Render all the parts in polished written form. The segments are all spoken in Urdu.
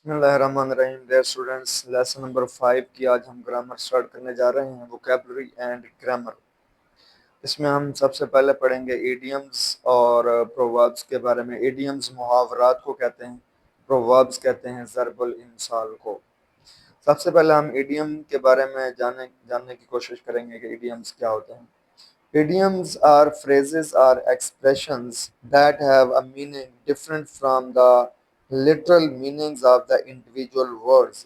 بسم اللہ الرحمن الرحیم ڈیئر اسٹوڈنٹس، لیسن نمبر 5 کی آج ہم گرامر سٹارٹ کرنے جا رہے ہیں، ووکیبلری اینڈ گرامر۔ اس میں ہم سب سے پہلے پڑھیں گے ایڈیمز اور پرووربس کے بارے میں۔ ایڈیمز محاورات کو کہتے ہیں، پرووربس کہتے ہیں ضرب الامثال کو۔ سب سے پہلے ہم ایڈیم کے بارے میں جاننے کی کوشش کریں گے کہ ایڈیمز کیا ہوتے ہیں۔ Idioms are phrases or expressions that have a meaning different from the literal meanings of the individual words.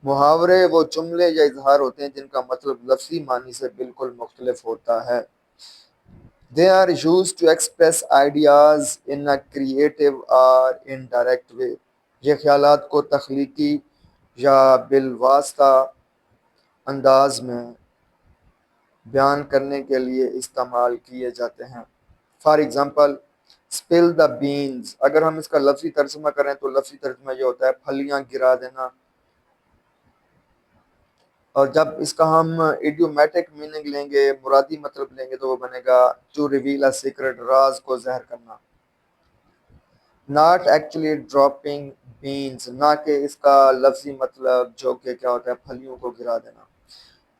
محاورے وہ جملے یا اظہار ہوتے ہیں جن کا مطلب لفظی معنی سے بالکل مختلف ہوتا ہے۔ They are used to express ideas in a creative or indirect way. یہ خیالات کو تخلیقی یا بالواسطہ انداز میں بیان کرنے کے لیے استعمال کیے جاتے ہیں۔ For example spill the beans, اگر ہم اس کا لفظی ترجمہ کریں تو لفظی ترجمہ یہ ہوتا ہے پھلیاں گرا دینا، اور جب اس کا ہم ایڈیومیٹک میننگ لیں گے، مرادی مطلب لیں گے، تو وہ بنے گا ٹو ریویل اے سیکرٹ، راز کو ظاہر کرنا۔ ناٹ ایکچولی ڈراپنگ بینز، نہ کہ اس کا لفظی مطلب جو کہ کیا ہوتا ہے پھلیوں کو گرا دینا۔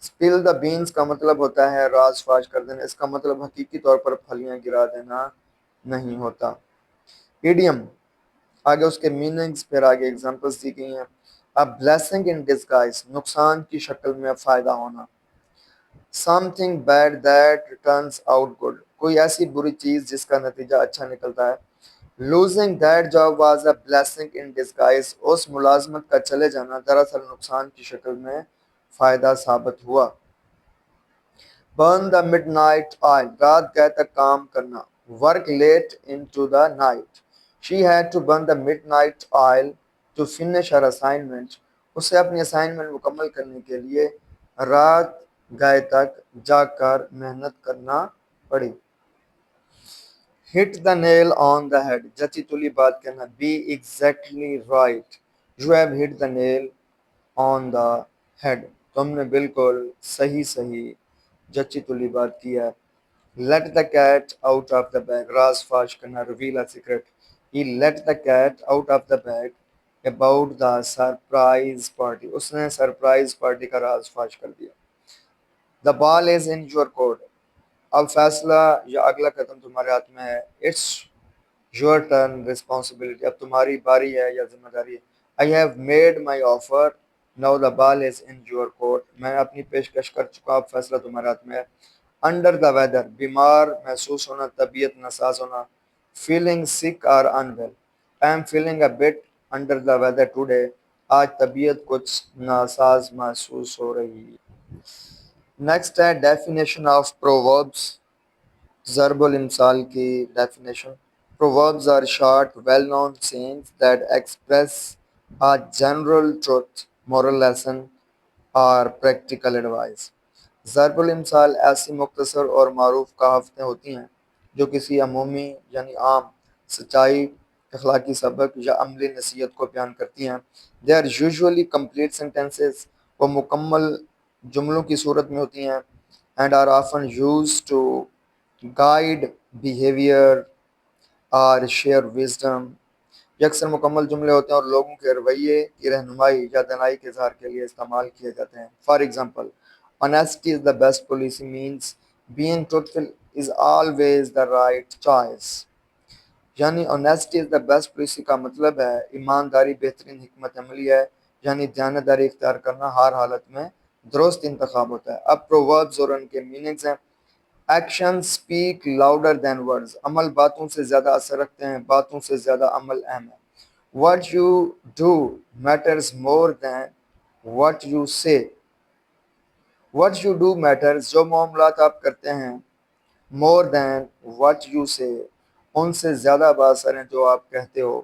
اسپل دا بینز کا مطلب ہوتا ہے راز فاش کر دینا، اس کا مطلب حقیقی طور پر پھلیاں گرا دینا نہیں ہوتا۔ ایڈیم آگے اس کے میننگز، پھر آگے ایگزامپلس دی گئی ہیں۔ A blessing in disguise، نقصان کی شکل میں فائدہ ہونا۔ Something bad that turns out good، کوئی ایسی بری چیز جس کا نتیجہ اچھا نکلتا ہے۔ Losing that job was a blessing in disguise، اس ملازمت کا چلے جانا دراصل نقصان کی شکل میں فائدہ ثابت ہوا۔ Burn the midnight oil، رات گئے تک کام کرنا۔ Work late into the night، she had to burn the midnight oil to finish her assignment، اسے اپنی اسائنمنٹ مکمل کرنے کے لیے رات گئے تک جاگ کر محنت کرنا پڑی۔ Hit the nail on the head، جچی تلی بات کہنا۔ Be exactly right، you have hit the nail on the head، تم نے بالکل صحیح جچی تلی بات کی ہے۔ Let the cat out of the bag، راز فاش کرنا۔ Reveal a secret، he let the cat out of the bag about the surprise party، اس نے سرپرائز پارٹی کا راز فاش کر دیا۔ The ball is in your court، اب فیصلہ یا اگلا قدم تمہارے ہاتھ میں ہے۔ It's your turn responsibility، اب تمہاری باری ہے یا ذمہ داری ہے۔ I have made my offer، now the ball is in your court، میں اپنی پیشکش کر چکا، اب فیصلہ تمہارے ہاتھ میں ہے۔ Under the weather، بیمار محسوس ہونا، طبیعت ناساز ہونا۔ Feeling sick or unwell، I am feeling a bit under the weather today، آج طبیعت کچھ ناساز محسوس ہو رہی ہے۔ نیکسٹ ہے ڈیفینیشن آف پرووربس، ضرب الامثال کی definition. Proverbs are short, well-known sayings that express a general truth, moral lesson, or practical advice۔ ضرب الامثال ایسی مختصر اور معروف کہاوتیں ہوتی ہیں جو کسی عمومی یعنی عام سچائی، اخلاقی سبق یا عملی نصیحت کو بیان کرتی ہیں۔ They are usually complete sentences، وہ مکمل جملوں کی صورت میں ہوتی ہیں۔ And are often used to guide behavior اور share wisdom، یہ اکثر مکمل جملے ہوتے ہیں اور لوگوں کے رویے کی رہنمائی یا دانائی کے اظہار کے لیے استعمال کیے جاتے ہیں۔ For example honesty is the best policy means being truthful is always the right choice، یعنی honesty is the best policy کا مطلب ہے ایمانداری بہترین حکمت عملی ہے، یعنی دیانتداری اختیار کرنا ہر حالت میں درست انتخاب ہوتا ہے۔ اب proverbs اور ان کے میننگز ہیں۔ Actions speak louder than words، عمل باتوں سے زیادہ اثر رکھتے ہیں، باتوں سے زیادہ عمل اہم ہے۔ What you do matters more than what you say، what you do matters، جو معاملات آپ کرتے ہیں، more than what you say، ان سے زیادہ بااثر ہیں جو آپ کہتے ہو۔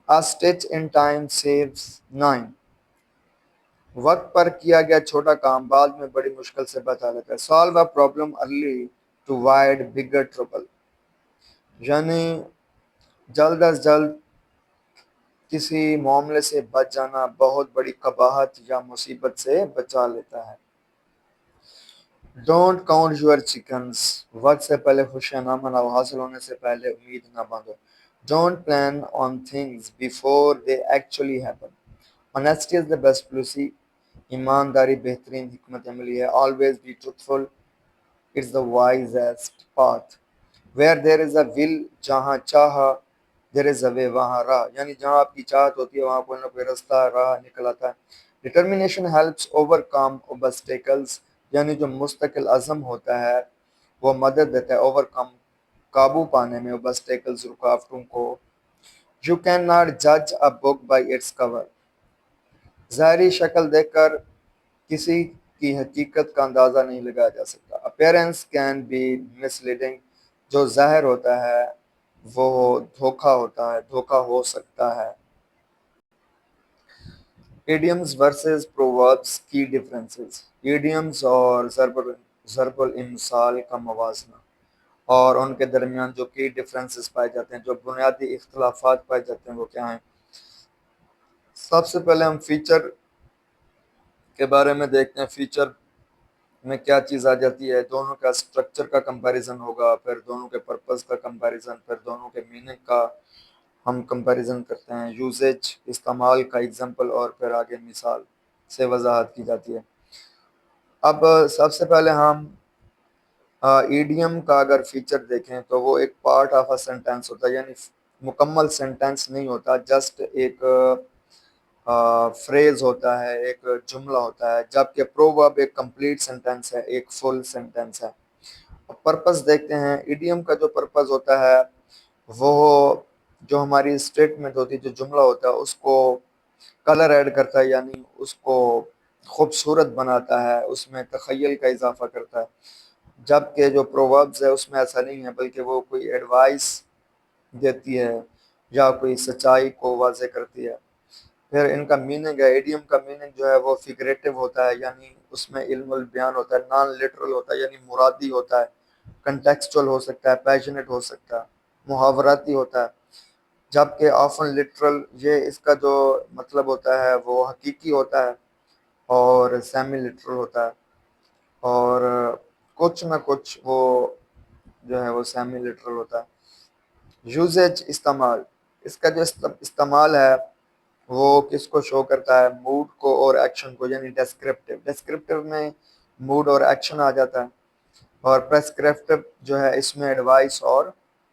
A stitch in time saves nine، وقت پر کیا گیا چھوٹا کام بعد میں بڑی مشکل سے بچا لیتا ہے۔ Solve a problem early to avoid bigger trouble، یعنی جلد از جلد کسی معاملے سے بچ جانا بہت بڑی قباحت یا مصیبت سے بچا لیتا ہے۔ Don't count your chickens، وقت سے پہلے خوشیاں نہ مناؤ، حاصل ہونے سے پہلے امید نہ باندھو۔ Don't plan on things before they actually happen. Honesty is the best policy. ایمانداری بہترین حکمت عملی ہے. Always be truthful. It's the wisest path. Where there is a will, جہاں چاہا, there is a way, وہاں راہ. یعنی جہاں آپ کی چاہت ہوتی ہے وہاں کوئی نہ کوئی رستہ راہ نکل آتا ہے. Determination helps overcome obstacles. یعنی جو مستقل عزم ہوتا ہے وہ مدد دیتا ہے overcome قابو پانے میں obstacles رکاوٹوں کو. You cannot judge a book by its cover. ظاہری شکل دیکھ کر کسی کی حقیقت کا اندازہ نہیں لگایا جا سکتا. Appearance can be misleading. جو ظاہر ہوتا ہے وہ دھوکا ہوتا ہے, دھوکا ہو سکتا ہے. Idioms versus proverbs کی differences. Idioms اور ضرب الامثال کا موازنہ اور ان کے درمیان جو کی ڈفرینسز پائے جاتے ہیں, جو بنیادی اختلافات پائے جاتے ہیں وہ کیا ہیں. سب سے پہلے ہم فیچر کے بارے میں دیکھتے ہیں. فیچر میں کیا چیز آ جاتی ہے, دونوں کا سٹرکچر کا کمپیریزن ہوگا, پھر دونوں کے پرپز کا کمپیریزن, پھر دونوں کے میننگ کا ہم کمپیریزن کرتے ہیں. یوزیج استعمال کا ایگزامپل اور پھر آگے مثال سے وضاحت کی جاتی ہے. اب سب سے پہلے ہم ایڈیم کا اگر فیچر دیکھیں تو وہ ایک پارٹ آف اے سینٹینس ہوتا ہے, یعنی مکمل سینٹینس نہیں ہوتا, جسٹ ایک فریز ہوتا ہے, ایک جملہ ہوتا ہے, جبکہ پروورب ایک کمپلیٹ سینٹینس ہے, ایک فل سینٹینس ہے. پرپس دیکھتے ہیں. ایڈیم کا جو پرپس ہوتا ہے وہ جو ہماری اسٹیٹمنٹ ہوتی ہے, جو جملہ ہوتا ہے اس کو کلر ایڈ کرتا ہے, یعنی اس کو خوبصورت بناتا ہے, اس میں تخیل کا اضافہ کرتا ہے. جبکہ جو پرووربز ہے اس میں ایسا نہیں ہے, بلکہ وہ کوئی ایڈوائس دیتی ہے یا کوئی سچائی کو واضح کرتی ہے. پھر ان کا میننگ ہے. ایڈیم کا میننگ جو ہے وہ فگریٹو ہوتا ہے, یعنی اس میں علم البیان ہوتا ہے. نان لٹرل ہوتا ہے, یعنی مرادی ہوتا ہے. کنٹیکسچول ہو سکتا ہے, پیشنیٹ ہو سکتا ہے, محاوراتی ہوتا ہے. جبکہ آفن لٹرل, یہ اس کا جو مطلب ہوتا ہے وہ حقیقی ہوتا ہے, اور سیمی لٹرل ہوتا ہے, اور کچھ نہ کچھ وہ جو ہے وہ سیمی لٹرل ہوتا ہے. یوزیج استعمال, اس کا جو استعمال ہے وہ کس کو شو کرتا ہے, موڈ کو اور ایکشن کو, یعنی ڈیسکرپٹیو. ڈیسکرپٹیو میں موڈ اور ایکشن آ جاتا ہے, اور پریسکرپٹیو جو ہے اس میں ایڈوائس اور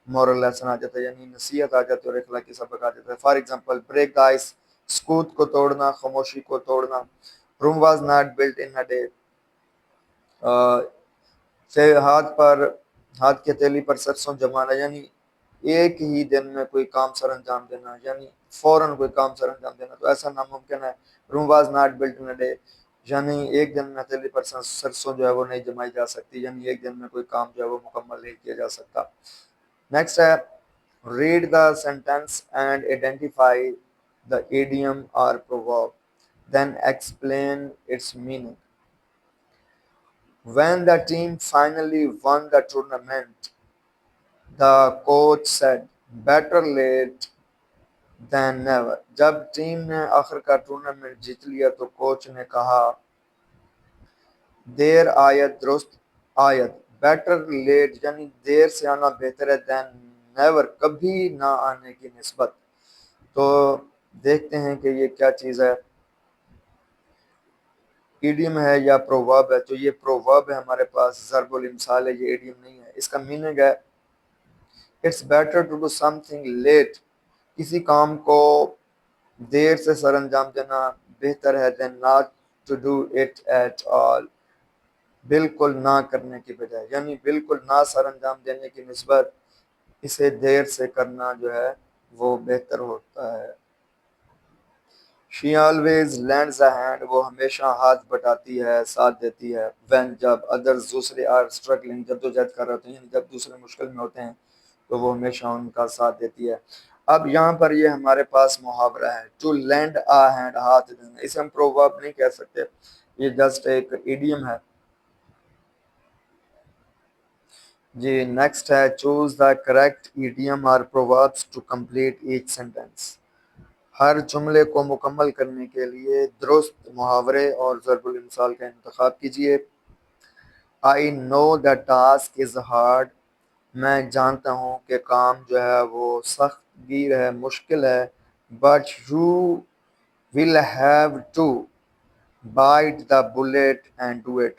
مورل لیسن آ جاتا ہے, یعنی نصیحت آ جاتی ہے اور اخلاقی سبق آ جاتا ہے. For example, break the ice, سکوت کو توڑنا, خاموشی کو توڑنا. Rome was not built in a day, سے ہاتھ کی ہتھیلی پر سرسوں جمانا, یعنی ایک ہی دن میں کوئی کام سر انجام دینا, یعنی فوراً کوئی کام سر انجام دینا, تو ایسا ناممکن ہے. Rome was not built in a day, یعنی ایک دن میں ہتھیلی پر سرسوں جو ہے وہ نہیں جمائی جا سکتی, یعنی ایک دن میں کوئی کام جو ہے وہ مکمل نہیں کیا جا سکتا. نیکسٹ ہے, read the sentence and identify the idiom اور proverb, then explain its meaning. When the team finally won the tournament, the coach said, better late than never. جب ٹیم نے آخر کا ٹورنامنٹ جیت لیا تو کوچ نے کہا, دیر آیت درست آیت, بیٹر لیٹ یعنی دیر سے آنا بہتر ہے, دین نیور کبھی نہ آنے کی نسبت. تو دیکھتے ہیں کہ یہ کیا چیز ہے, ایڈیم ہے یا پروورب ہے. تو یہ پروورب ہے ہمارے پاس, ضرب الامثال ہے, یہ ایڈیم نہیں ہے. اس کا میننگ ہے it's better to do something late, کسی کام کو دیر سے سر انجام دینا بہتر ہے, than not to do it at all, بالکل نہ کرنے کی بجائے, یعنی بالکل نہ سر انجام دینے کی نسبت اسے دیر سے کرنا جو ہے وہ بہتر ہوتا ہے. She always lends a hand, وہ ہمیشہ ہاتھ بٹاتی ہے, ساتھ دیتی ہے. When جب others دوسرے are struggling, جدوجہد کر رہے ہوتے ہیں, یعنی جب دوسرے مشکل میں ہوتے ہیں تو وہ ہمیشہ ان کا ساتھ دیتی ہے. اب یہاں پر یہ ہمارے پاس محاورہ ہے, to lend a hand, ہاتھ دینا. اسے ہم proverb نہیں کہہ سکتے, یہ جسٹ ایک ایڈیم ہے. جی نیکسٹ ہے, چوز دا کریکٹ ایڈیم اور proverbs to complete each sentence. ہر جملے کو مکمل کرنے کے لیے درست محاورے اور ضرب الامثال کا انتخاب کیجیے. I know the task is hard, میں جانتا ہوں کہ کام جو ہے وہ سخت گیر ہے, مشکل ہے, but you will have to bite the bullet and do it.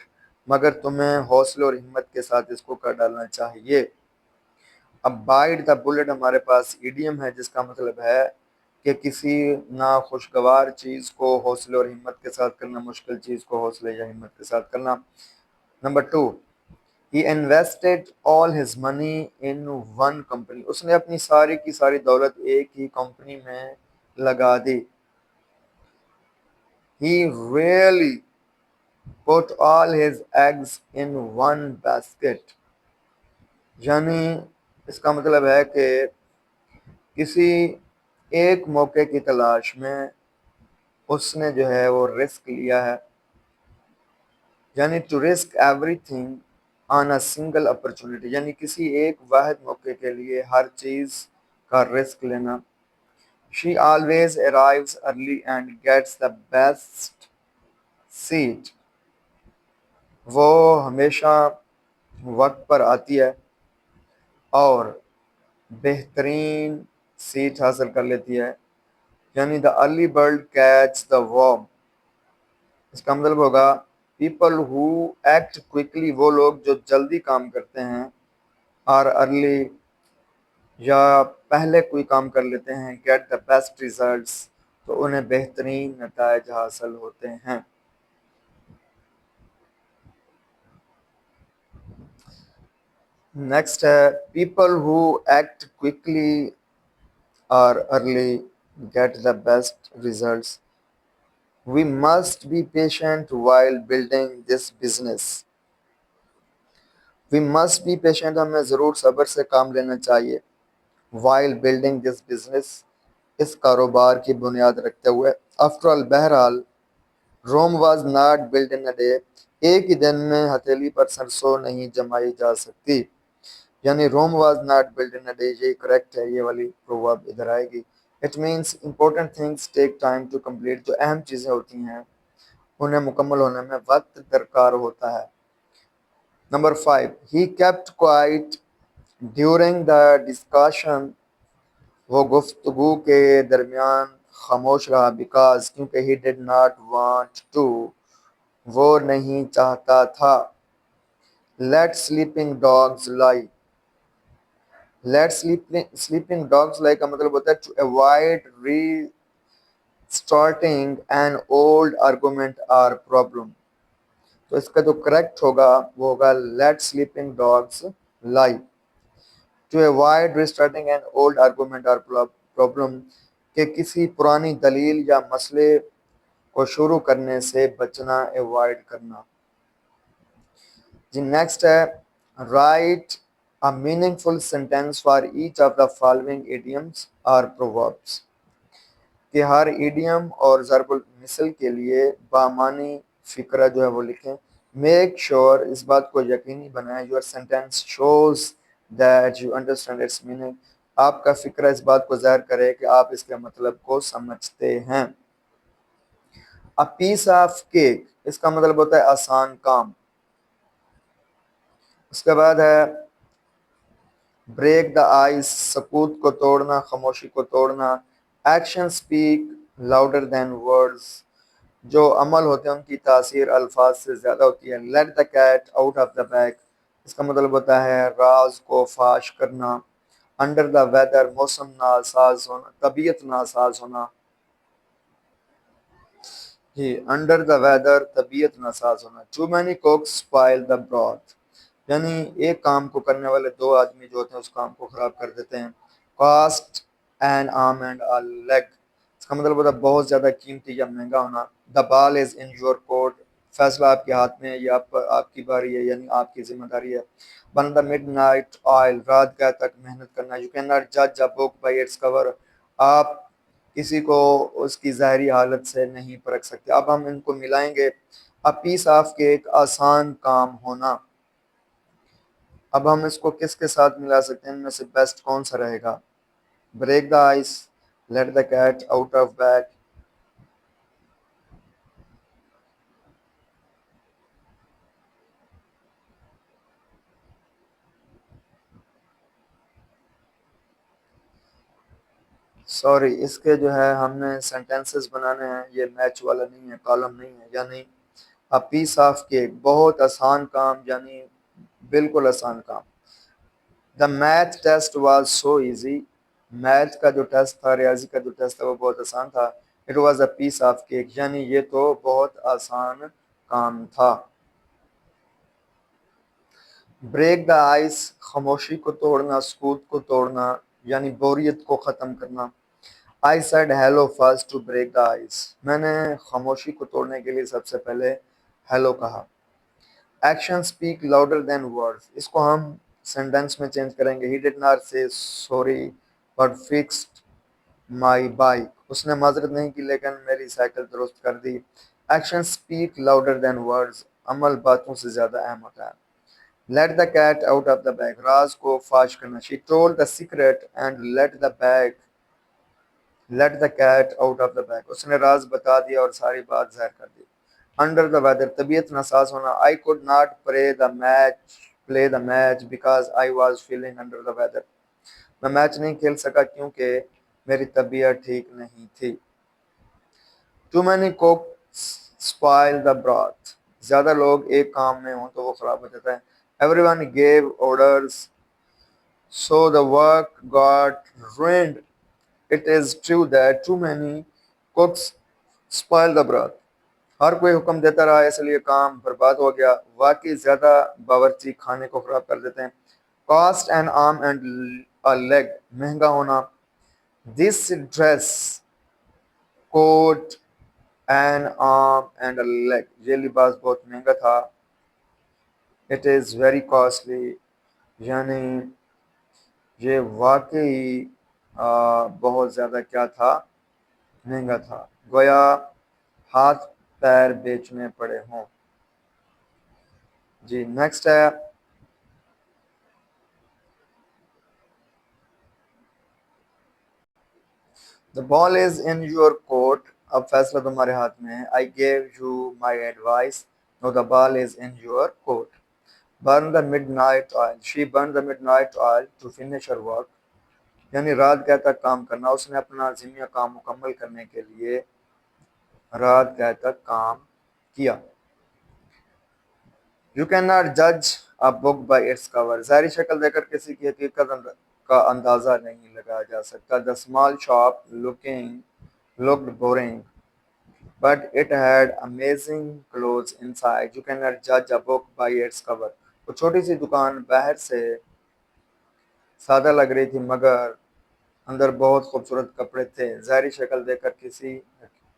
مگر تمہیں حوصلے اور ہمت کے ساتھ اس کو کر ڈالنا چاہیے. اب بائٹ دا بلٹ ہمارے پاس ایڈیم ہے جس کا مطلب ہے کہ کسی ناخوشگوار چیز کو حوصلے اور ہمت کے ساتھ کرنا, مشکل چیز کو حوصلے یا ہمت کے ساتھ کرنا. Number 2, he invested all his money in one company. اس نے اپنی ساری کی ساری دولت ایک ہی کمپنی میں لگا دی. He really put all his eggs in one basket. یعنی اس کا مطلب ہے کہ کسی ایک موقع کی تلاش میں اس نے جو ہے وہ رسک لیا ہے. یعنی to risk everything on a single opportunity, یعنی کسی ایک واحد موقع کے لیے ہر چیز کا رسک لینا. She always arrives early and gets the best seat. وہ ہمیشہ وقت پر آتی ہے اور بہترین سیٹ حاصل کر لیتی ہے. یعنی the early bird catch the worm. اس کا مطلب ہوگا people who act quickly, وہ لوگ جو جلدی کام کرتے ہیں, اور early یا پہلے کوئی کام کر لیتے ہیں, get the best results, تو انہیں بہترین نتائج حاصل ہوتے ہیں. نیکسٹ ہے people who act quickly or early get the best results. We must be patient while building this business. We must be patient, ہمیں ضرور صبر سے کام لینا چاہیے. while building this business, اس کاروبار کی بنیاد رکھتے ہوئے. after all, بہرحال, Rome was not built in a day. ایک ہی دن میں ہتھیلی پر سرسوں نہیں جمائی جا سکتی. یعنی Rome was not built in a day, یہ کریکٹ ہے, یہ والی پروورب ادھر آئے گی. It means important things take time to complete. جو اہم چیزیں ہوتی ہیں انہیں مکمل ہونے میں وقت درکار ہوتا ہے. Number 5, he kept quiet during the discussion. وہ گفتگو کے درمیان خاموش رہا, because, کیونکہ he did not want to, وہ نہیں چاہتا تھا. let sleeping dogs lie. let sleeping dogs lie کا مطلب ہوتا ہے to avoid restarting an old argument or problem. تو اس کا جو کریکٹ ہوگا وہ ہوگا let sleeping dogs lie. to avoid restarting an old argument or problem, کہ کسی پرانی دلیل یا مسئلے کو شروع کرنے سے بچنا, ایوائڈ کرنا. جی نیکسٹ ہے write a meaningful sentence for each of the following idioms or proverbs. کہ ہر ایڈیم اور ضرب المثل کے لیے بامانی فکرہ جو ہے وہ لکھیں. میک شور, اس بات کو یقینی بنائیں, your sentence shows that you understand its meaning. آپ کا فکرہ اس بات کو ظاہر کرے کہ آپ اس کے مطلب کو سمجھتے ہیں. A piece of cake, اس کا مطلب ہوتا ہے آسان کام. اس کے بعد ہے بریک دا آئس, سکوت کو توڑنا, خاموشی کو توڑنا. Action speak louder than words, جو عمل ہوتے ہیں ان کی تاثیر الفاظ سے زیادہ ہوتی ہے. Let the cat out of the bag, اس کا مطلب ہوتا ہے راز کو فاش کرنا. انڈر دا ویدر, موسم ناساز ہونا, طبیعت ناساز ہونا. جی انڈر دا ویدر, طبیعت ناساز ہونا. ٹو مینی کوکس اسپائل دا براth, یعنی ایک کام کو کرنے والے دو آدمی جو ہوتے ہیں اس کام کو خراب کر دیتے ہیں. Cost an arm and a leg, اس کا مطلب ہوتا ہے بہت زیادہ قیمتی یا مہنگا ہونا. دا بال از ان یور کورٹ, فیصلہ آپ کے ہاتھ میں ہے, یہ آپ کی باری ہے, یعنی آپ کی ذمہ داری ہے. One the mid night oil, رات گئے تک محنت کرنا. یو کین ناٹ جج اے بک بائی اٹس کور, آپ کسی کو اس کی ظاہری حالت سے نہیں پرکھ سکتے. اب ہم ان کو ملائیں گے. A piece of cake, آسان کام ہونا. اب ہم اس کو کس کے ساتھ ملا سکتے ہیں, ان میں سے بیسٹ کون سا رہے گا؟ Break the ice, let the cat out of bag. Sorry, اس کے جو ہے ہم نے سینٹینسز بنانے ہیں، یہ میچ والا نہیں ہے، کالم نہیں ہے. یعنی a piece of cake، بہت آسان کام، یعنی بالکل آسان کام. the math test was so easy، math کا جو ٹیسٹ تھا، ریاضی کا جو ٹیسٹ تھا وہ بہت آسان تھا. it was a piece of cake، یعنی یہ تو بہت آسان کام تھا. بریک دا آئس، خاموشی کو توڑنا، سکوت کو توڑنا، یعنی بوریت کو ختم کرنا. I said hello first to break the ice، میں نے خاموشی کو توڑنے کے لیے سب سے پہلے ہیلو کہا. Action speak louder than words، اس کو ہم سینٹینس میں چینج کریں گے. he did not say sorry but fixed my bike، اس نے معذرت نہیں کی لیکن میری سائیکل درست کر دی. Action speak louder than words، عمل باتوں سے زیادہ اہم ہوتا ہے. let the cat out of the bag، راز کو فاش کرنا. she told the secret and let the cat out of the bag، اس نے راز بتا دیا اور ساری بات ظاہر کر دی. under the weather، طبیعت ناساز ہونا. I could not play the match because I was feeling under the weather، میں میچ نہیں کھیل سکا کیونکہ میری طبیعت ٹھیک نہیں تھی. too many cooks spoil the broth، زیادہ لوگ ایک کام میں ہوں تو وہ خراب ہو جاتا ہے. everyone gave orders so the work got ruined. It is true that too many cooks spoil the broth، ہر کوئی حکم دیتا رہا اس لیے کام برباد ہو گیا. واقعی زیادہ باورچی کھانے کو خراب کر دیتے ہیں. cost an arm and a leg، مہنگا ہونا. this dress coat an arm and a leg، یہ لباس بہت مہنگا تھا. it is very costly، یعنی یہ واقعی بہت زیادہ کیا تھا، مہنگا تھا. گویا ہاتھ پیر بیچنے پڑے ہوں. جی نیکسٹ ہے the ball is in your court، اب فیصلہ تمہارے ہاتھ میں ہے. I gave you my advice، no the ball is in your court. burn the midnight oil، she burned the midnight oil to finish her work، یعنی رات گئے تک کام کرنا. اس نے اپنا ذمیہ کام مکمل کرنے کے لیے رات گئے تک کام کیا. You cannot judge a book by its cover، ظاہری شکل دے کر کسی کی حقیقت کا اندازہ نہیں لگایا جا سکتا. The small shop looked boring but it had amazing clothes inside. You cannot judge a book by its cover، وہ چھوٹی سی دکان باہر سے سادہ لگ رہی تھی مگر اندر بہت خوبصورت کپڑے تھے. ظاہری شکل دے کر کسی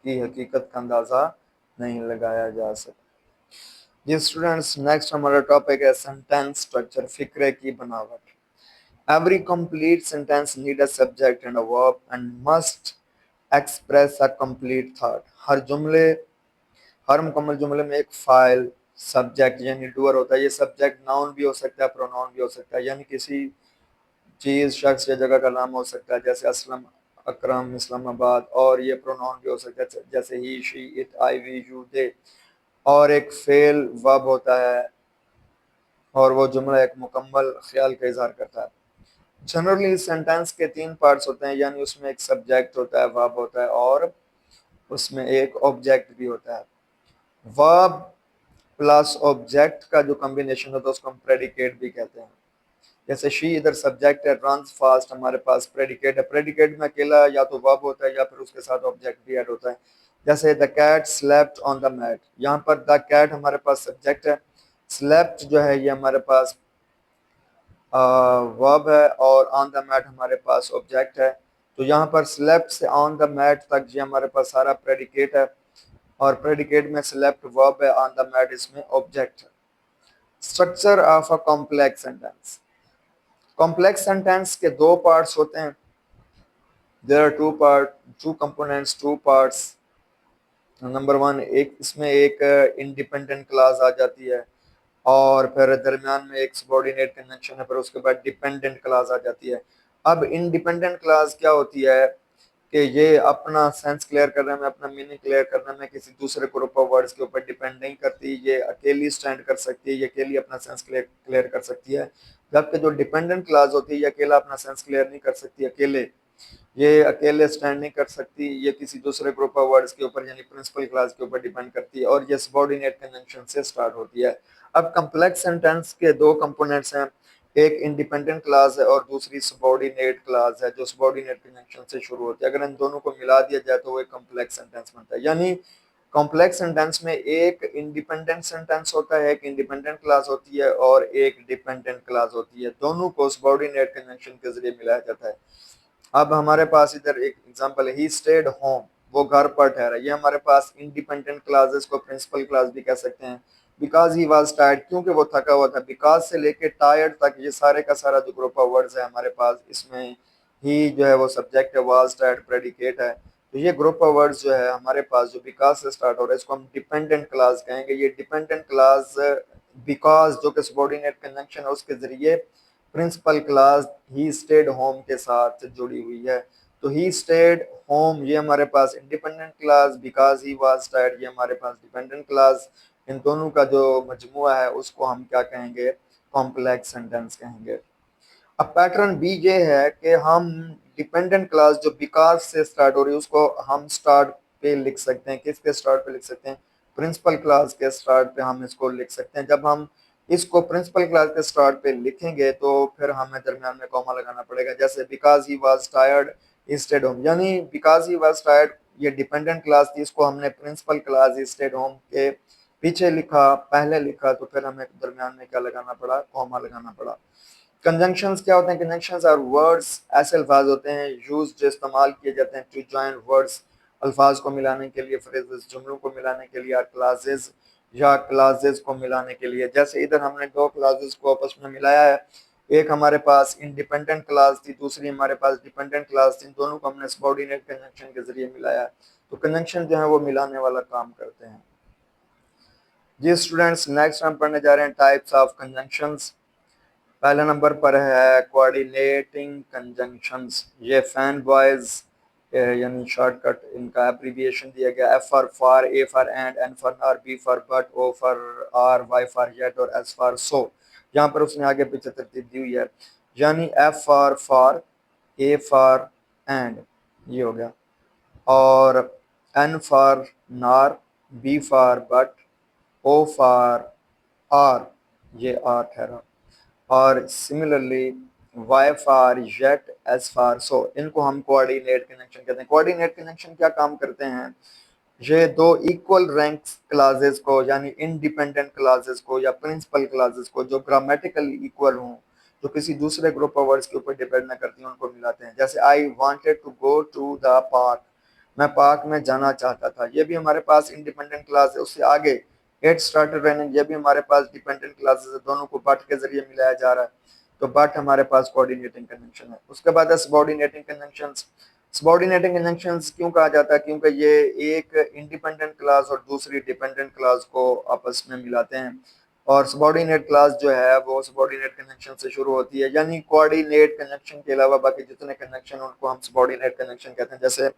کی حقیقت کا اندازہ نہیں لگایا جا سکتا. جی اسٹوڈینٹس، نیکسٹ ہمارا ٹاپک ہے سینٹینس اسٹرکچر، فقرے کی بناوٹ. Every complete sentence need a subject and a verb and must express a complete thought. ہر مکمل جملے میں ایک فاعل، سبجیکٹ یعنی ڈوئر ہوتا ہے. یہ سبجیکٹ ناؤن بھی ہو سکتا ہے، پروناؤن بھی ہو سکتا ہے، یعنی کسی چیز، شخص یا جگہ کا نام ہو سکتا ہے جیسے اسلم، اکرم، اسلام آباد. اور یہ پروناؤن بھی ہو سکتا ہے جیسے ہی، شی، اٹ، آئی، وی، یو، دے. اور ایک فعل ورب ہوتا ہے اور وہ جملہ ایک مکمل خیال کا اظہار کرتا ہے. جنرلی سینٹینس کے 3 پارٹس ہوتے ہیں، یعنی اس میں ایک سبجیکٹ ہوتا ہے، ورب ہوتا ہے اور اس میں ایک آبجیکٹ بھی ہوتا ہے. ورب پلس آبجیکٹ کا جو کمبینیشن ہوتا ہے اس کو ہم پریڈیکیٹ بھی کہتے ہیں. جیسے شی ادھر سبجیکٹ ہے، رنز فاسٹ ہمارے پاس پریڈیکیٹ ہے. پریڈیکیٹ میں اکیلا یا تو ورب ہوتا ہے یا پھر اس کے ساتھ آبجیکٹ بھی ایڈ ہوتا ہے. جیسے the cat slept on the mat, یہاں پر دا کیٹ ہمارے پاس سبجیکٹ ہے، سلیپٹ جو ہے یہ ہمارے پاس ورب ہے اور آن دا میٹ ہمارے پاس آبجیکٹ ہے. تو یہاں پر سلیپٹ سے آن دا میٹ تک یہ ہمارے پاس سارا پریڈیکیٹ ہے اور پریڈیکیٹ میں سلیپٹ ورب ہے، آن دا میٹ اس میں آبجیکٹ ہے. Structure of a complex sentence. Complex sentence کے 2 پارٹس ہوتے ہیں. there are two components, 2 parts. Number 1، اس میں ایک انڈیپینڈنٹ کلاس آ جاتی ہے اور پھر درمیان میں ایک سبارڈینیٹ کنجنکشن ہے، پھر اس کے بعد ڈیپینڈنٹ کلاس آ جاتی ہے. اب انڈیپینڈنٹ کلاس کیا ہوتی ہے کہ یہ اپنا سینس کلیئر کرنے میں، اپنا میننگ کلیئر کرنے میں کسی دوسرے گروپ آف ورڈز کے اوپر ڈیپینڈ نہیں کرتی. یہ اکیلی سٹینڈ کر سکتی ہے، یہ اکیلی اپنا سینس کلیئر کر سکتی ہے. جبکہ جو ڈیپینڈنٹ کلاس ہوتی ہے یہ اکیلا اپنا سینس کلیئر نہیں کر سکتی اکیلے، یہ اکیلے سٹینڈ نہیں کر سکتی، یہ کسی دوسرے گروپ آف ورڈز کے اوپر یعنی پرنسپل کلاس کے اوپر ڈیپینڈ کرتی ہے، اور یہ سبارڈینیٹ کنجنکشن سے سٹارٹ ہوتی ہے۔ اب کمپلیکس سینٹینس کے دو کمپوننٹس ہیں، ایک انڈیپینڈنٹ کلاس ہے اور دوسری سبارڈینیٹ کلاس ہے جو سبارڈینیٹ کنجنکشن سے شروع ہوتی ہے۔ اگر ان دونوں کو ملا دیا جائے تو وہ ایک کمپلیکس سینٹینس بنتا ہے، یعنی کمپلیکس سینٹینس میں ایک انڈیپینڈنٹ سینٹینس ہوتا ہے، ایک انڈیپینڈنٹ کلاس ہوتی ہے اور ایک ڈیپینڈنٹ کلاس ہوتی ہے، دونوں کو سبارڈینیٹ کنجنکشن کے ذریعے ملایا جاتا ہے۔ اب ہمارے پاس ادھر ایک ایگزامپل ہے، ہی اسٹیڈ ہوم، وہ گھر پر ٹھہرا، یہ ہمارے پاس انڈیپینڈنٹ کلاسز کو پرنسپل کلاس بھی کہہ سکتے ہیں۔ بیکاز ہی واز ٹائرڈ، کیونکہ وہ تھکا ہوا تھا، بیکاز سے لے کے ٹائرڈ تک یہ سارے کا سارا جو گروپ آف ورڈز ہے ہمارے پاس، اس میں ہی جو ہے وہ سبجیکٹ ہے، واز ٹائرڈ پریڈیکیٹ ہے، تو یہ گروپ آف ورڈز جو ہے ہمارے پاس جو بیکاز سے سٹارٹ ہو رہا ہے اس کو ہم ڈیپینڈنٹ کلاس کہیں گے۔ یہ ڈیپینڈنٹ کلاس بیکاز جو کہ سبارڈینیٹ کنجنکشن ہے اس کے ذریعے پرنسپل کلاس ہی اسٹیڈ ہوم کے ساتھ جڑی ہوئی ہے۔ تو ہی اسٹیڈ ہوم یہ ہمارے پاس independent clause, because he was tired یہ ہمارے پاس ڈیپینڈنٹ کلاس، ان دونوں کا جو مجموعہ ہے اس کو ہم کیا کہیں گے؟ کمپلیکس سینٹینس کہیں گے۔ اب پیٹرن بھی یہ ہے کہ ہم ڈیپینڈنٹ کلاس جو بیکاز سے سٹارٹ ہو رہی ہے اس کو ہم سٹارٹ پہ لکھ سکتے ہیں، کس کے سٹارٹ پہ لکھ سکتے ہیں؟ پرنسپل کلاس کے سٹارٹ پہ ہم اس کو لکھ سکتے ہیں۔ جب ہم اس کو پرنسپل کلاس کے سٹارٹ پہ لکھیں گے تو پھر ہمیں درمیان میں کوما لگانا پڑے گا، جیسے because he was tired stayed home, یعنی بیکاز ہی واز ٹائرڈ یہ ڈیپینڈنٹ کلاس تھی، اس کو ہم نے پرنسپل کلاس اسٹیڈ ہوم کے پیچھے لکھا، پہلے لکھا، تو پھر ہمیں درمیان میں کیا لگانا پڑا؟ کوما لگانا پڑا۔ کنجنکشنز کیا ہوتے ہیں؟ کنجنکشنز اور ورڈز ایسے الفاظ ہوتے ہیں یوز جو استعمال کیے جاتے ہیں ٹو جوائن ورڈز، الفاظ کو ملانے کے لیے، فریزز جملوں کو ملانے کے لیے، اور کلاسز یا کلاسز کو ملانے کے لیے۔ جیسے ادھر ہم نے دو کلاسز کو آپس میں ملایا ہے، ایک ہمارے پاس انڈیپینڈنٹ کلاس تھی، دوسری ہمارے پاس ڈیپینڈنٹ کلاس تھی، دونوں کو ہم نے سبارڈینیٹ کنجنکشن کے ذریعے ملایا ہے۔ تو کنجنکشن جو ہے وہ ملانے والا کام کرتے ہیں۔ جی اسٹوڈینٹس، نیکسٹ ہم پڑھنے جا رہے ہیں ٹائپس آف کنجنکشنز۔ پہلے نمبر پر ہے کوآرڈینیٹنگ کنجنکشنز، یہ فین بوائز یعنی شارٹ کٹ ان کا ایبریویشن دیا گیا، F for for, A for and, N for nor, B for but, O for or, Y for yet اور ایس فار سو۔ یہاں پر اس نے آگے پیچھے ترتیب دی ہوئی ہے، یعنی F for for, A for and, یہ ہو گیا، اور N for nor, B for but, O for or, یہ آر ٹھہرا، اور similarly Y for yet, S for so, ان کو ہم کوآرڈینیٹ کنجنکشن کہتے ہیں۔ کوآرڈینیٹ کنجنکشن کیا کام کرتے ہیں؟ یہ دو ایکول رینکس کلاسز کو یعنی انڈیپینڈنٹ کلاسز کو یا پرنسپل کلاسز کو جو گرامیٹیکل ایکول ہوں، جو کسی دوسرے گروپ آف ورڈز کے اوپر ڈیپینڈ نہ کرتی ہیں، ان کو ملاتے ہیں۔ جیسے I wanted to go to the park, میں پارک میں جانا چاہتا تھا، یہ بھی ہمارے پاس انڈیپینڈنٹ کلاس ہے۔ اس سے آگے ایٹ اسٹارٹڈ ریننگ، یہ بھی ہمارے پاس ڈیپینڈنٹ کلاسز ہے، دونوں کو بٹ کے ذریعے ملایا جا رہا ہے، تو بٹ ہمارے پاس کوآرڈینیٹنگ کنجنکشن ہے۔ اس کے بعد ہے سبارڈینیٹنگ کنجنکشنز۔ سبارڈینیٹنگ کنجنکشنز کیوں کہا جاتا ہے؟ کیونکہ یہ ایک انڈیپینڈنٹ کلاس اور دوسری ڈیپینڈنٹ کلاس کو آپس میں ملاتے ہیں، اور سبارڈینیٹ کلاس جو ہے وہ سبارڈینیٹ کنجنکشن سے شروع ہوتی ہے، یعنی کوآرڈینیٹ کنجنکشن کے علاوہ باقی جتنے کنجنکشن ان کو ہم سبارڈینیٹ کنجنکشن کہتے ہیں۔ جیسے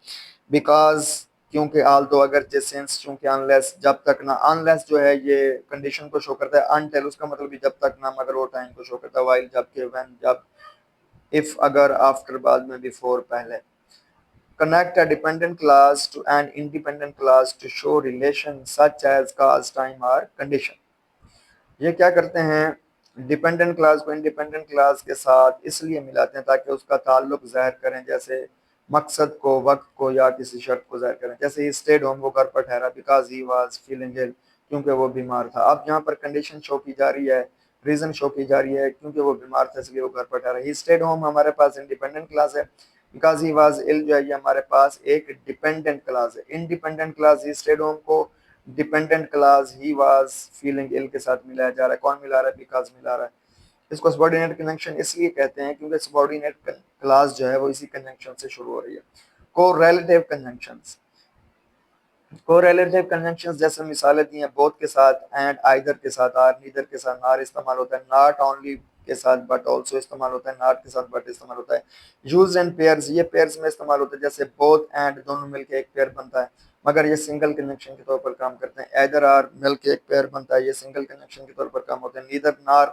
بیکاز، کیونکہ، آلدو، اگرچہ، سنس، چونکہ، انلیس، جب تک نہ۔ انلیس جو ہے یہ کنڈیشن کو شو کرتا ہے، انٹل اس کا مطلب بھی جب تک نہ، مگر وہ ٹائم کو شو کرتا ہے، وائل جبکہ، وین جب، if اگر، آفٹر بعد میں، before پہلے۔ Connect a dependent class to an independent class to show relation such as cause, time or condition۔ یہ کیا کرتے ہیں؟ ڈیپینڈنٹ کلاس کو انڈیپینڈنٹ کلاس کے ساتھ اس لیے ملاتے ہیں تاکہ اس کا تعلق ظاہر کریں، جیسے مقصد کو، وقت کو یا کسی شرط کو ظاہر کریں۔ جیسے ہی اسٹیڈ ہوم، وہ گھر پر ٹھہرا، because he was feeling ill، کیونکہ وہ بیمار تھا۔ اب یہاں پر کنڈیشن شو کی جا رہی ہے، ریزن شو کی جا رہی ہے، کیونکہ وہ بیمار تھا اس لیے وہ گھر پر ٹھہرا۔ ہی اسٹیڈ ہوم ہمارے پاس انڈیپینڈنٹ کلاس ہے، بیکاز ہی واز ill جو ہے یہ ہمارے پاس ایک ڈیپینڈنٹ کلاس ہے۔ انڈیپینڈنٹ کلاس ہی اسٹیڈ ہوم کو dependent class he was feeling ill کے ساتھ ملایا جا رہا ہے۔ کون ملا رہا ہے؟ بیکاز ملا رہا ہے۔ اس کو سبارڈینیٹ کنجنکشن اس لیے کہتے ہیں کیونکہ سبارڈینیٹ کلاس جو ہے وہ اسی کنجنکشن سے شروع ہو رہی ہے۔ کوریلیٹیو کنجنکشنز، کوریلیٹیو کنجنکشنز جیسے مثالیں دی ہیں، بوتھ کے ساتھ، اینڈ، آئدر کے ساتھ، آر، نیدر کے ساتھ، نار استعمال ہوتا ہے، ناٹ اونلی کے ساتھ بٹ آلسو استعمال ہوتا ہے، ناٹ کے ساتھ بٹ استعمال ہوتا ہے۔ یوز ان پیئرز، یہ پیئرز میں استعمال ہوتا ہے، جیسے بوتھ اینڈ دونوں مل کے ایک پیئر بنتا ہے، مگر یہ سنگل کنجنکشن کے طور پر کام کرتے ہیں۔ ایدر آر مل کے ایک پیئر بنتا ہے، یہ سنگل کنجنکشن کے طور پر کام ہوتے ہیں۔ نیدر، نار،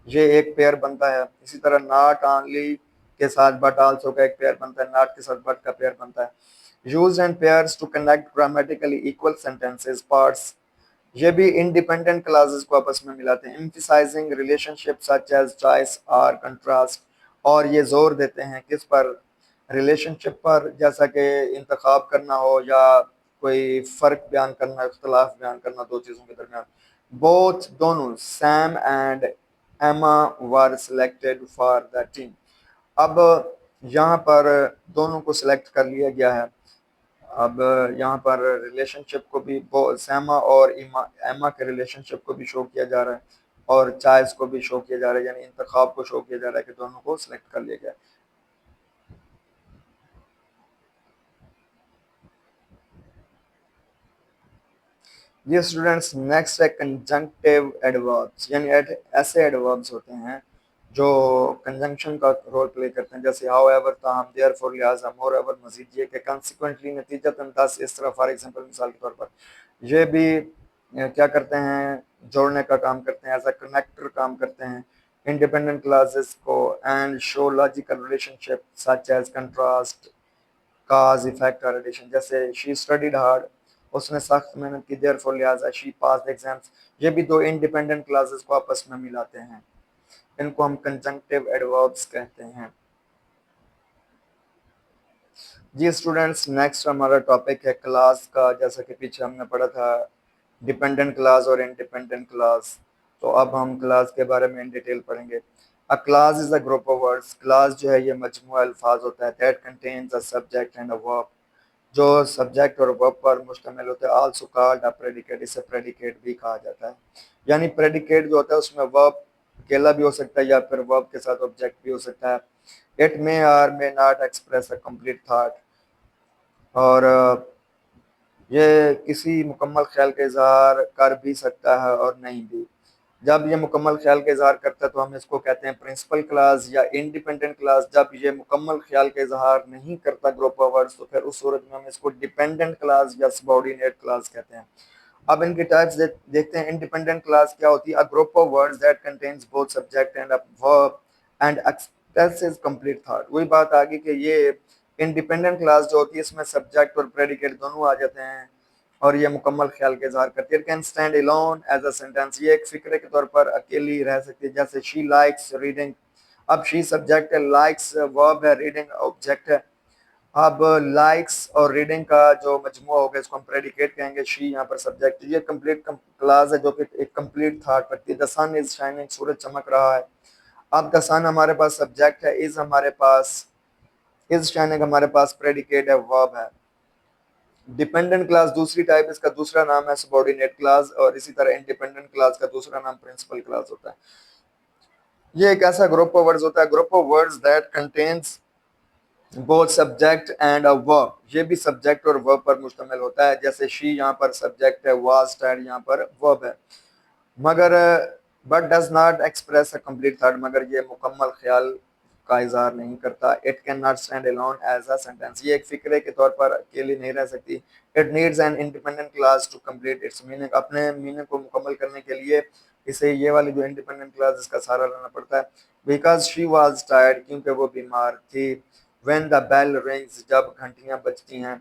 یہ ایک پیئر بنتا ہے۔ اسی طرح ناٹ اونلی کے ساتھ بٹ آلسو کا ایک پیئر بنتا ہے, ناٹ کے ساتھ بٹ کا پیئر بنتا ہے. Use and pairs to connect grammatically equal sentences parts, یہ بھی انڈیپینڈنٹ کلاسز کو آپس میں ملاتے ہیں. emphasizing relationship such as choice or contrast, اور یہ زور دیتے ہیں کس پر, ریلیشن شپ پر, جیسا کہ انتخاب کرنا ہو یا کوئی فرق بیان کرنا, اختلاف بیان کرنا دو چیزوں کے درمیان. بوتھ دونوں same and Emma were selected for the team. اب یہاں پر دونوں کو سلیکٹ کر لیا گیا ہے. اب یہاں پر ریلیشن شپ کو بھی سیما اور ایما کے ریلیشن شپ کو بھی شو کیا جا رہا ہے اور چائز کو بھی شو کیا جا رہا ہے, یعنی انتخاب کو شو کیا جا رہا ہے کہ دونوں کو سلیکٹ کر لیا گیا. یہ اسٹوڈینٹس نیکسٹ ہے کنجنکٹیو ایڈوربس, یعنی ایسے ایڈوربس ہوتے ہیں جو کنجنکشن کا رول پلے کرتے ہیں, جیسے ہاؤ ایور, تاہم, دیئر فور, لہٰذا, مور ایور, مزید, یہ کہ, کانسیکوینٹلی, نتیجتاً, thus, اس طرح, فار ایگزامپل, مثال کے طور پر. یہ بھی کیا کرتے ہیں, جوڑنے کا کام کرتے ہیں, ایز اے کنیکٹر کام کرتے ہیں انڈیپینڈنٹ کلاسز کو, and show logical relationship such as contrast, cause effect اور ایڈیشن. جیسے شی اسٹڈیڈ ہارڈ, اس نے سخت محنت کی, دیر فور, لہٰذا, شی پاسڈ ایگزامس. یہ بھی دو انڈیپینڈنٹ کلاسز کو آپس میں ملاتے ہیں, ان کو ہم کنجنکٹیو ایڈوربس کہتے ہیں. جی اسٹوڈینٹس, نیکسٹ ہمارا ٹاپک ہے کلاس کا. جیسا کہ پیچھے ہم نے پڑھا تھا ڈیپینڈنٹ کلاس اور انڈیپینڈنٹ کلاس, تو اب ہم کلاس کے بارے میں ان ڈیٹیل پڑھیں گے. A class is a group of words. Class جو ہے یہ مجموعہ الفاظ ہوتا ہے, that contains a subject and a verb, جو سبجیکٹ اور ورب پر مشتمل ہوتا ہے. آلسو کالڈ اے پریڈیکیٹ, اسے پریڈیکیٹ بھی کہا جاتا ہے. یعنی پریڈیکیٹ جو ہوتا ہے اس میں ورب اکیلا بھی ہو سکتا ہے یا پھر ورب کے ساتھ آبجیکٹ بھی ہو سکتا ہے. It may or may not express a complete thought, اور یہ کسی مکمل خیال کا اظہار کر بھی سکتا ہے اور نہیں بھی. جب یہ مکمل خیال کا اظہار کرتا ہے تو ہم اس کو کہتے ہیں پرنسپل کلاس یا انڈیپینڈنٹ کلاس. جب یہ مکمل خیال کا اظہار نہیں کرتا گروپ آف ورڈز, تو پھر اس صورت میں ہم اس کو ڈیپینڈنٹ کلاس یا سبارڈینیٹ کلاس کہتے ہیں. اب ان کے ٹائپس دیکھتے ہیں. انڈیپینڈنٹ کلاس کیا ہوتی ہے؟ Group of words that contains both subject and ورب اینڈ ایکسپریسز کمپلیٹ تھاٹ. وہی بات آگے کہ یہ انڈیپینڈنٹ کلاس جو ہوتی ہے اس میں سبجیکٹ اور پریڈیکیٹ دونوں آ جاتے ہیں اور یہ مکمل خیال کا اظہار کرتی ہے. Can stand alone as a sentence, یہ ایک فکرے کے طور پر اکیلی رہ سکتی ہے. جیسے شی لائکس ریڈنگ, اب شی سبجیکٹ ہے, لائکس ورب ہے, ریڈنگ آبجیکٹ ہے. اب لائکس اور ریڈنگ کا جو مجموعہ ہوگا اس کو ہم پریڈیکیٹ کہیں گے, شی یہاں پر سبجیکٹ. یہ کمپلیٹ کلاس ہے جو کہ ایک کمپلیٹ تھاٹ رکھتی ہے. دا سن از شائننگ, سورج چمک رہا ہے. اب دا سن ہمارے پاس سبجیکٹ ہے, از ہمارے پاس, از شائننگ ہمارے پاس پریڈیکیٹ ہے, ورب ہے. ڈیپینڈنٹ کلاس دوسری ٹائپ, اس کا دوسرا نام ہے سبارڈینیٹ کلاس, اور اسی طرح انڈیپینڈنٹ کلاس کا دوسرا نام پرنسپل کلاس ہوتا ہے. یہ ایک ایسا گروپ آف ورڈز ہوتا ہے, group of words that contains both subject and a verb. یہ بھی سبجیکٹ اور ورب پر مشتمل ہوتا ہے. جیسے شی یہاں پر سبجیکٹ ہے, واز اسٹڈ یہاں پر ورب ہے. مگر but does not express a complete thought, مگر یہ مکمل خیال کا اظہار نہیں کرتا. It can not stand alone as a sentence, یہ ایک فکرے کے طور پر اکیلی نہیں رہ سکتی. It needs an independent clause to complete its meaning, اپنے میننگ کو مکمل کرنے کے لیے اسے یہ والی جو انڈیپینڈنٹ کلاس اس کا سہارا لینا پڑتا ہے. بیکاز شی واز ٹائرڈ, کیونکہ وہ بیمار تھی. وین دا بیل رنگز, جب گھنٹیاں بجتی ہیں.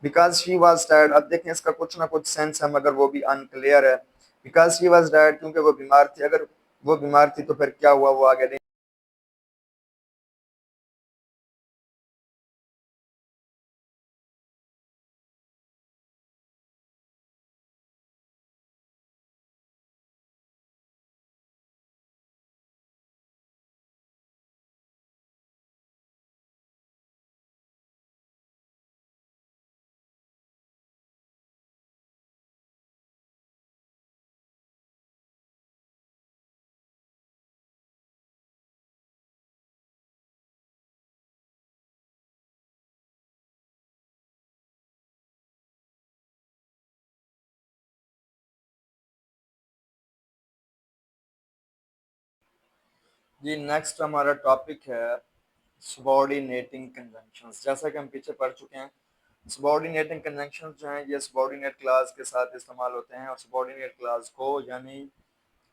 بیکاز شی واز ٹائرڈ, اب دیکھیں اس کا کچھ نہ کچھ سینس ہے مگر وہ بھی انکلیئر ہے. بیکاز شی واز ٹائرڈ, کیونکہ وہ بیمار تھی. اگر وہ بیمار تھی تو پھر کیا ہوا وہ آگے نہیں. جی نیکسٹ ہمارا ٹاپک ہے سبارڈینیٹنگ کنجنکشنز. جیسا کہ ہم پیچھے پڑھ چکے ہیں, سبارڈینیٹنگ کنجنکشنز جو ہیں یہ سبارڈینیٹ کلاس کے ساتھ استعمال ہوتے ہیں, اور سبارڈینیٹ کلاس کو یعنی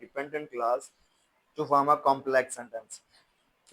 dependent class to form a complex sentence.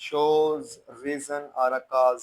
shows reason or a cause.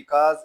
because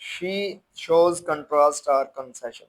she shows contrast or concession,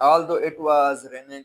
although it was raining,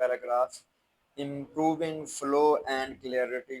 paragraphs, improving flow and clarity.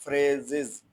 phrases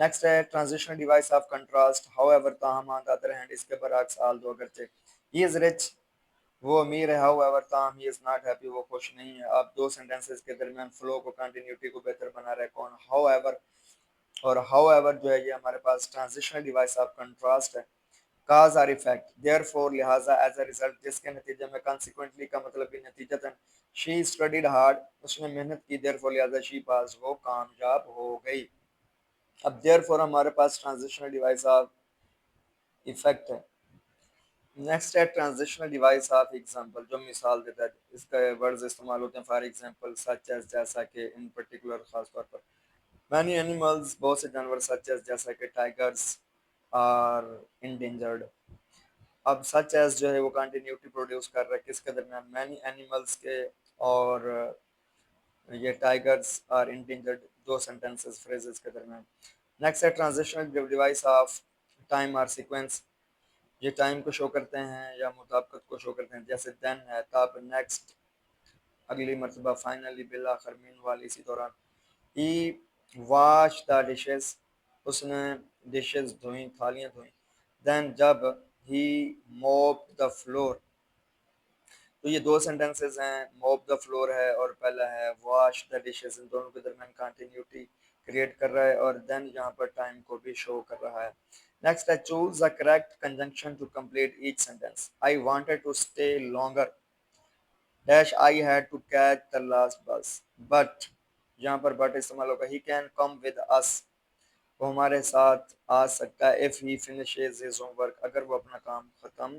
next ہے transitional device of contrast however تاہم آن the other hand اس کے برعکس آل دو اگرچہ he is rich وہ امیر ہے however تاہم he is not happy وہ خوش نہیں ہے. اب دو سینٹنسز کے درمیان فلو کو کنٹینیوٹی کو بہتر بنا رہا ہے کون however اور however جو ہے یہ ہمارے پاس ٹرانزیشنل ڈیوائس آف کنٹراسٹ ہے کاز اور ایفیکٹ دیئر فور لہٰذا ایز اے ریزلٹ جس کے نتیجے میں کانسیکوینٹلی کا مطلب بھی نتیجتاً شی اسٹڈیڈ ہارڈ اس نے محنت کی دیئر فور لہٰذا شی پاس وہ کامیاب ہو گئی. اب دیئر فور ہمارے پاس ٹرانزیشنل ڈیوائس آف ایفیکٹ ہے. نیکسٹ ہے ٹرانزیشنل ڈیوائس آف ایگزامپل جو مثال دیتا ہے اس کا ورڈز استعمال ہوتے ہیں فار ایگزامپل سچ ایز جیسا کہ ان پرٹیکولر خاص طور پر مینی اینیملز بہت سے جانور سچ ایز جیسا کہ ٹائگرز آر انڈینجرڈ. اب سچ ایز جو ہے وہ کنٹینیوٹی پروڈیوس کر رہا ہے کس کے درمیان مینی اینیملز کے اور یہ ٹائگرز آر انڈینجرڈ دو سینٹنسز فریزز کے درمیان. نیکسٹ ہے ٹرانزیشنل ڈیوائس آف ٹائم اور سیکوینس یہ ٹائم کو شو کرتے ہیں یا مطابقت کو شو کرتے ہیں جیسے دین ہے تب نیکسٹ اگلی مرتبہ فائنلی بالآخر مین والی اسی دوران. ہی واش دا ڈشز اس نے ڈشز دھوئیں تھالیاں دھوئیں. دین جب ہی موپ دا فلور تو یہ دو سینٹنسز ہیں موپ دا فلور ہے اور پہلا ہے واش دا ڈشز ان دونوں کے درمیان کنٹینیوٹی کریٹ کر رہا ہے اور دین یہاں پر ٹائم کو بھی شو کر رہا ہے. نیکسٹ ہے choose the correct conjunction to complete each sentence. I wanted to stay longer dash I had to catch the last bus but یہاں پر بٹ استعمال ہوگا he can come with us وہ ہمارے ساتھ آ سکتا ہے if he finishes his homework اگر وہ اپنا کام ختم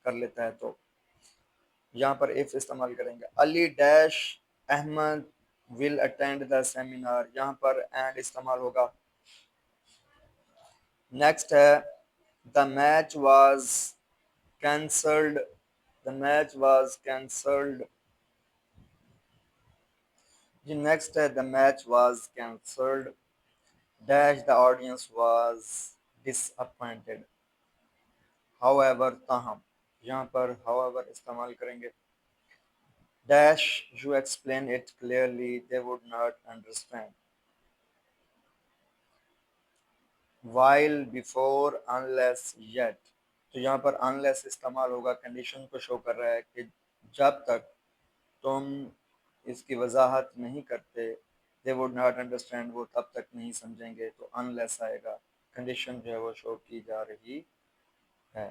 کر لیتا ہے تو یہاں پر if استعمال کریں گے. Ali dash Ahmed will attend the seminar یہاں پر and استعمال ہوگا. نیکسٹ ہے the match was cancelled the match was cancelled جی نیکسٹ ہے the match was cancelled dash the audience was disappointed however تاہم یہاں پر however استعمال کریں گے. dash you explain it clearly they would not understand while before unless yet تو یہاں پر unless استعمال ہوگا کنڈیشن کو شو کر رہا ہے کہ جب تک تم اس کی وضاحت نہیں کرتے they would not understand وہ تب تک نہیں سمجھیں گے تو unless آئے گا کنڈیشن جو ہے وہ شو کی جا رہی ہے.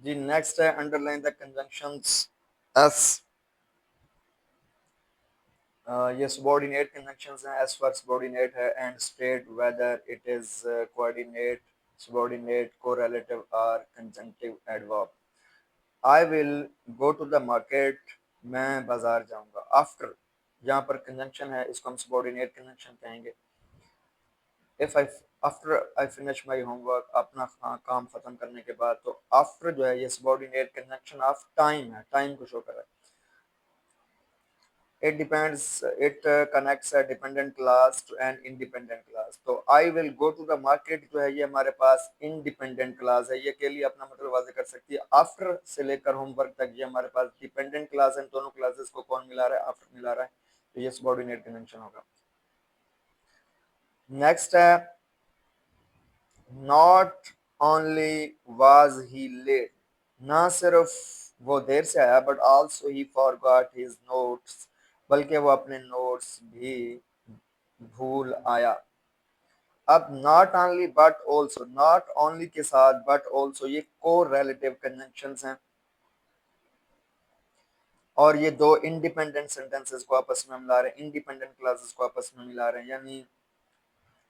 جی نیکسٹ ہے underline the conjunctions as یہ سبارڈینیٹ کنجنکشنز ہیں ایس فار سبارڈینیٹ ہے and state whether it is coordinate subordinate کو ریلیٹیو اور conjunctive adverb. I will go to the market میں بازار جاؤں گا. آفٹر یہاں پر کنجنکشن ہے اس کو ہم سبارڈینیٹ کنجنکشن کہیں گے. if I after I finish my homework اپنا کام ختم کرنے کے بعد تو after جو ہے یہ subordinate conjunction of time ہے ٹائم کو شو کر رہا ہے. it depends it connects a dependent class to an independent class تو I will go to the market جو ہے یہ ہمارے پاس independent class ہے یہ کے لیے اپنا مطلب واضح کر سکتی ہے. after سے لے کر ہوم ورک تک یہ ہمارے پاس dependent class ہے دونوں classes کو کون ملا رہا ہے after ملا رہا ہے تو یہ subordinate conjunction ہوگا. نیکسٹ ہے not only was he late نہ صرف وہ دیر سے آیا but also he forgot his notes بلکہ وہ اپنے نوٹس بھی بھول آیا. اب not only but also not only کے ساتھ but also یہ کو ریلیٹیو کنجنکشنز ہیں اور یہ دو انڈیپینڈنٹ سینٹنسز کو آپس میں ملا رہے ہیں انڈیپینڈنٹ کلاسز کو آپس میں ملا رہے ہیں یعنی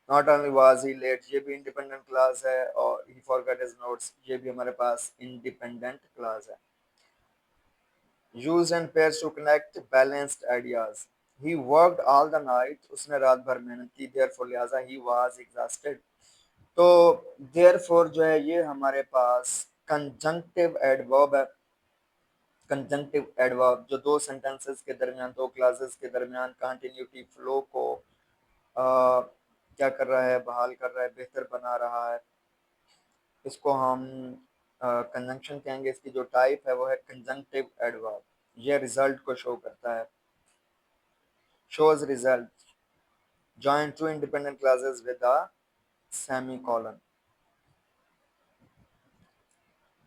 not only was he late یہ بھی انڈیپینڈنٹ کلاس ہے اور he forgot his notes یہ بھی ہمارے پاس انڈیپینڈنٹ کلاس ہے. use and pairs to connect balanced ideas he worked all the night اس نے رات بھر محنت کی therefore لہٰذا he was exhausted تو therefore جو ہے یہ ہمارے پاس conjunctive adverb ہے. conjunctive adverb جو دو sentences کے درمیان دو clauses کے درمیان continuity flow کو کیا کر رہا ہے بحال کر رہا ہے بہتر بنا رہا ہے اس کو ہم کنجنکشن کہیں گے. اس کی جو ٹائپ ہے وہ ہے کنجنکٹیو ایڈورب یہ ریزلٹ کو شو کرتا ہے. shows result, join two independent clauses with a semicolon.